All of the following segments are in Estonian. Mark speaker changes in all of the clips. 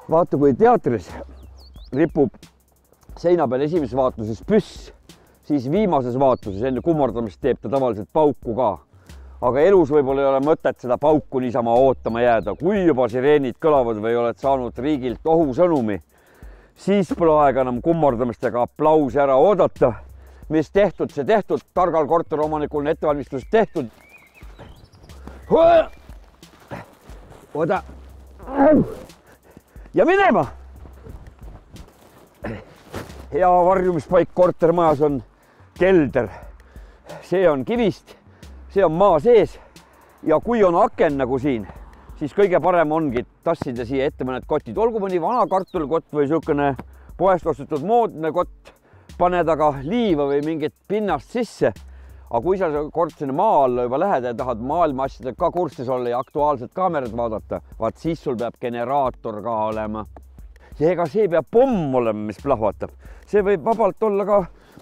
Speaker 1: Vaata, kui teatris ripub seina peal esimeses vaatuses püss, siis viimases vaatuses enne kummardamist teeb ta tavaliselt pauku ka. Aga elus võib-olla ei ole mõtet seda pauku niisama ootama jääda. Kui juba sireenid kõlavad või oled saanud riigilt ohusõnumi, siis pole aega enam kummardamistega aplausi ära oodata. Mis tehtud, see tehtud. Targal korteromanikul on ettevalmistus tehtud. Oda. Ja minema! Hea varjumispaik kortermajas on kelder. See on kivist, see on maa sees ja kui on aken nagu siin, siis kõige parem ongi tassida siia ette mõned kotid. Olgu mõni vana kartulikott või niisugune poest ostetud moodne kott, paned aga liiva või mingit pinnast sisse. Aga kui sa kord sinna maa alla juba lähed ja tahad maailma asjadega ka kurssis olla ja aktuaalsed kaamerad vaadata, vaat siis sul peab generaator ka olema. Ja ega see peab pomm olema, mis plahvatab. See võib vabalt olla ka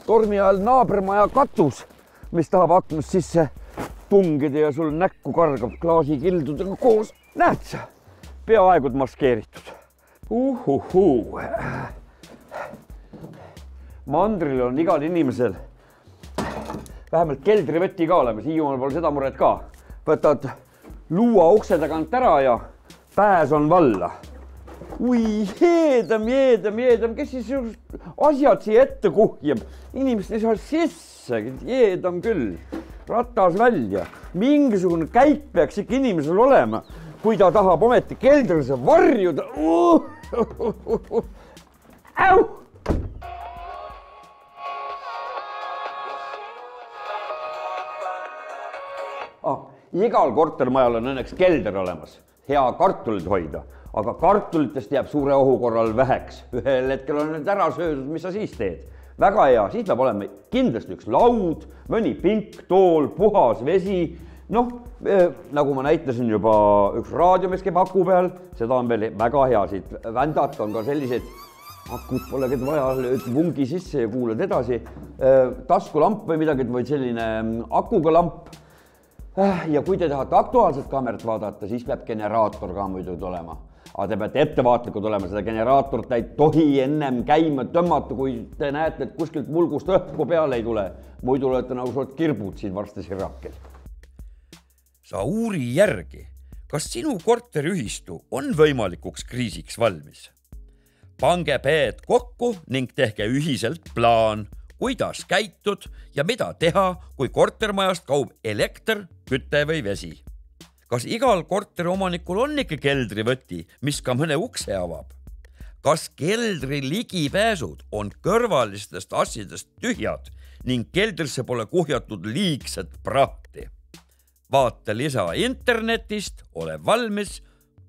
Speaker 1: tormi ajal naabrimaja katus, mis tahab aknust sisse tungida ja sul näkku kargab klaasikildudega koos. Näed sa, peaaegud maskeeritud. Mandril on igal inimesel vähemalt keldrivõti ka olemas, Hiiumaal pole seda muret ka. Võtad luua ukse tagant ära ja pääs on valla. Ui, jeedam, kes siis asjad siia ette kuhjab? Inimesed ei saa sisse, jeedam küll, ratas välja. Mingisugune käik peaks ikka inimesel olema, kui ta tahab ometi keldrisse varjuda. Igal kortermajal on õnneks kelder olemas, hea kartulit hoida, aga kartulitest jääb suure ohu korral väheks. Ühel hetkel on need ära söödud, mis sa siis teed? Väga hea, siis peab olema kindlasti üks laud, mõni pink tool, puhas vesi. Nagu ma näitasin juba üks raadio, mis käib aku peal, seda on veel väga hea siit. Vändad on ka sellised, akut pole vaja, lööd vungi sisse ja kuuled edasi. Taskulamp või midagi või selline akuga lamp. Ja kui te tahate aktuaalset kaamerat vaadata, siis peab generaator ka muidu olema. Aga te peate ettevaatlikud olema, seda generaatorit ei tohi ennem käima tõmmata, kui te näete, et kuskilt mulgust õhku peale ei tule. Muidu lööte nagu suurt kirbud siin varsti sirrakil.
Speaker 2: Sa uuri järgi, kas sinu korteriühistu on võimalikuks kriisiks valmis? Pange peed kokku ning tehke ühiselt plaan, kuidas käitud ja mida teha, kui kortermajast kaob elekter, küte või vesi. Kas igal korteriomanikul on ikka keldrivõti, mis ka mõne ukse avab? Kas keldri ligipääsud on kõrvalistest asjadest tühjad ning keldrisse pole kuhjatud liigset prahti? Vaata lisa internetist, ole valmis.ee